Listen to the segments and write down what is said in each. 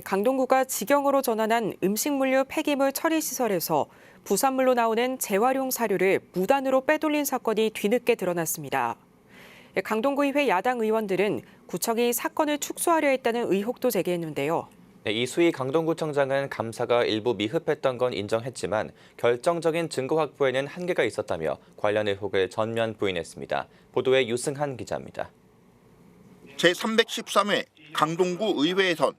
강동구가 직영으로 전환한 음식물류 폐기물 처리 시설에서 부산물로 나오는 재활용 사료를 무단으로 빼돌린 사건이 뒤늦게 드러났습니다. 강동구의회 야당 의원들은 구청이 사건을 축소하려 했다는 의혹도 제기했는데요. 이수희 강동구청장은 감사가 일부 미흡했던 건 인정했지만 결정적인 증거 확보에는 한계가 있었다며 관련 의혹을 전면 부인했습니다. 보도에 유승한 기자입니다. 제313회 강동구 의회에선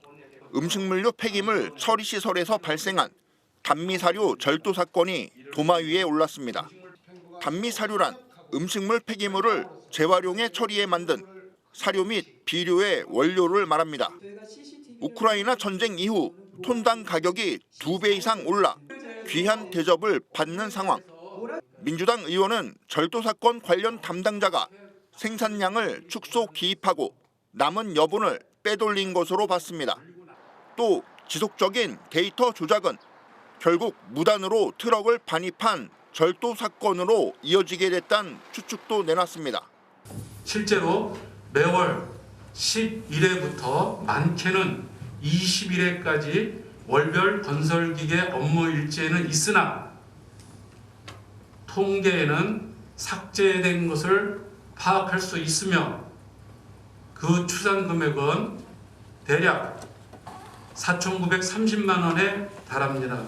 음식물류 폐기물 처리시설에서 발생한 단미사료 절도 사건이 도마 위에 올랐습니다. 단미사료란 음식물 폐기물을 재활용해 처리해 만든 사료 및 비료의 원료를 말합니다. 우크라이나 전쟁 이후 톤당 가격이 2배 이상 올라 귀한 대접을 받는 상황. 민주당 의원은 절도 사건 관련 담당자가 생산량을 축소 기입하고 남은 여분을 빼돌린 것으로 봤습니다. 또 지속적인 데이터 조작은 결국 무단으로 트럭을 반입한 절도 사건으로 이어지게 됐다는 추측도 내놨습니다. 실제로 매월 11회부터 많게는 20일에까지 월별 건설기계 업무 일지에는 있으나 통계에는 삭제된 것을 파악할 수 있으며 그 추산 금액은 대략 4,930만 원에 달합니다.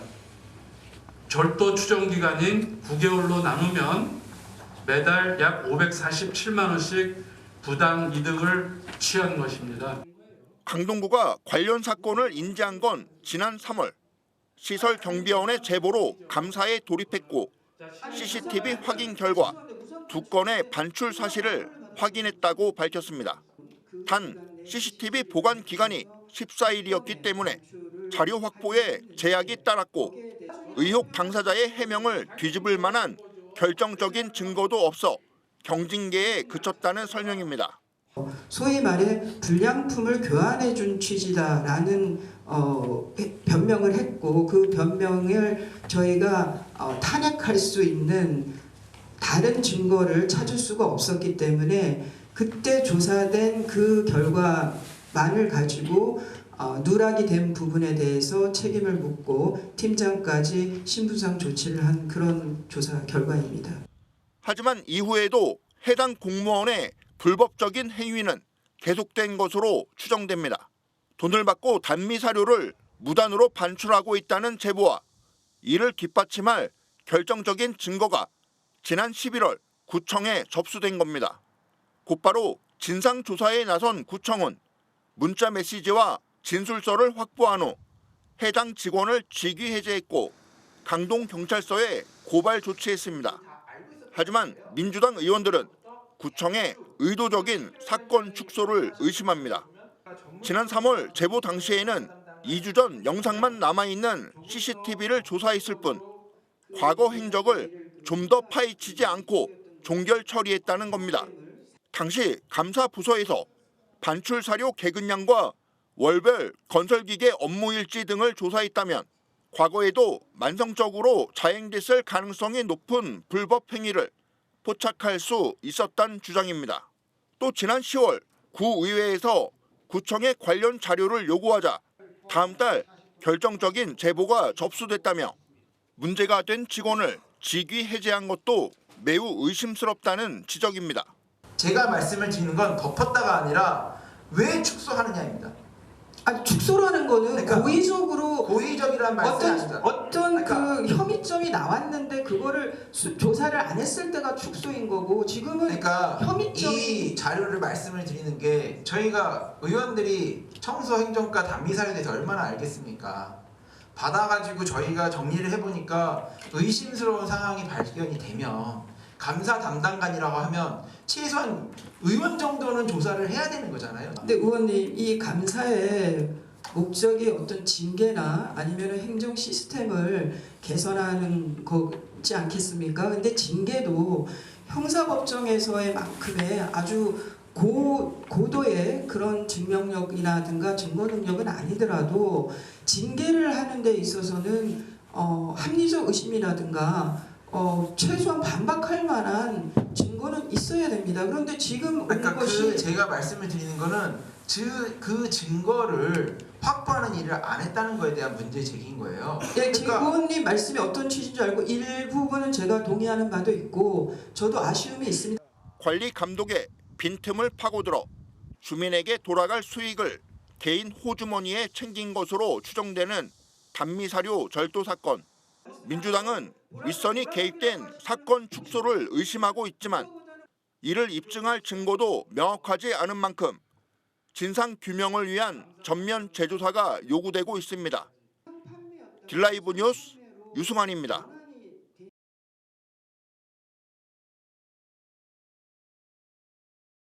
절도 추정 기간인 9개월로 나누면 매달 약 547만 원씩 부당 이득을 취한 것입니다. 강동구가 관련 사건을 인지한 건 지난 3월 시설 경비원의 제보로 감사에 돌입했고 CCTV 확인 결과 2건의 반출 사실을 확인했다고 밝혔습니다. 단 CCTV 보관 기간이 14일이었기 때문에 자료 확보에 제약이 따랐고 의혹 당사자의 해명을 뒤집을 만한 결정적인 증거도 없어 경징계에 그쳤다는 설명입니다. 소위 말해 불량품을 교환해 준 취지다라는 변명을 했고 그 변명을 저희가 탄핵할 수 있는 다른 증거를 찾을 수가 없었기 때문에 그때 조사된 그 결과만을 가지고 누락이 된 부분에 대해서 책임을 묻고 팀장까지 신분상 조치를 한 그런 조사 결과입니다. 하지만 이후에도 해당 공무원의 불법적인 행위는 계속된 것으로 추정됩니다. 돈을 받고 단미사료를 무단으로 반출하고 있다는 제보와 이를 뒷받침할 결정적인 증거가 지난 11월 구청에 접수된 겁니다. 곧바로 진상조사에 나선 구청은 문자 메시지와 진술서를 확보한 후 해당 직원을 직위 해제했고 강동경찰서에 고발 조치했습니다. 하지만 민주당 의원들은 구청의 의도적인 사건 축소를 의심합니다. 지난 3월 제보 당시에는 2주 전 영상만 남아있는 CCTV를 조사했을 뿐 과거 행적을 좀 더 파헤치지 않고 종결 처리했다는 겁니다. 당시 감사 부서에서 반출 사료 개근량과 월별 건설기계 업무 일지 등을 조사했다면 과거에도 만성적으로 자행됐을 가능성이 높은 불법 행위를 포착할 수 있었다는 주장입니다. 또 지난 10월 구의회에서 구청에 관련 자료를 요구하자 다음 달 결정적인 제보가 접수됐다며 문제가 된 직원을 직위 해제한 것도 매우 의심스럽다는 지적입니다. 제가 말씀을 드리는 건 덮었다가 아니라 왜 축소하느냐입니다. 아니 축소라는 거는 그러니까 고의적이란 말씀이 아니라 어떤 그 혐의점이 나왔는데 그거를 조사를 안 했을 때가 축소인 거고 지금은 그러니까 혐의점이 이 자료를 말씀을 드리는 게 저희가 의원들이 청소행정과 단미사료에 대해서 얼마나 알겠습니까? 받아가지고 저희가 정리를 해보니까 의심스러운 상황이 발견이 되면 감사 담당관이라고 하면 최소한 의원 정도는 조사를 해야 되는 거잖아요. 근데 의원님 이 감사의 목적이 어떤 징계나 아니면 행정 시스템을 개선하는 거지 않겠습니까? 근데 징계도 형사법정에서의 만큼의 아주 고도의 그런 증명력이라든가 증거 능력은 아니더라도 징계를 하는 데 있어서는 합리적 의심이라든가 최소한 반박할 만한 증거는 있어야 됩니다. 그런데 지금 그러니까 것이 제가 말씀을 드리는 거는 그 증거를 확보하는 일을 안 했다는 거에 대한 문제 제기인 거예요. 예, 지금 의원님 말씀이 어떤 취지인 줄 알고 일부분은 제가 동의하는 바도 있고 저도 아쉬움이 있습니다. 관리 감독의 빈틈을 파고들어 주민에게 돌아갈 수익을 개인 호주머니에 챙긴 것으로 추정되는 단미사료 절도 사건. 민주당은 윗선이 개입된 사건 축소를 의심하고 있지만 이를 입증할 증거도 명확하지 않은 만큼 진상 규명을 위한 전면 재조사가 요구되고 있습니다. 딜라이브 뉴스 유승환입니다.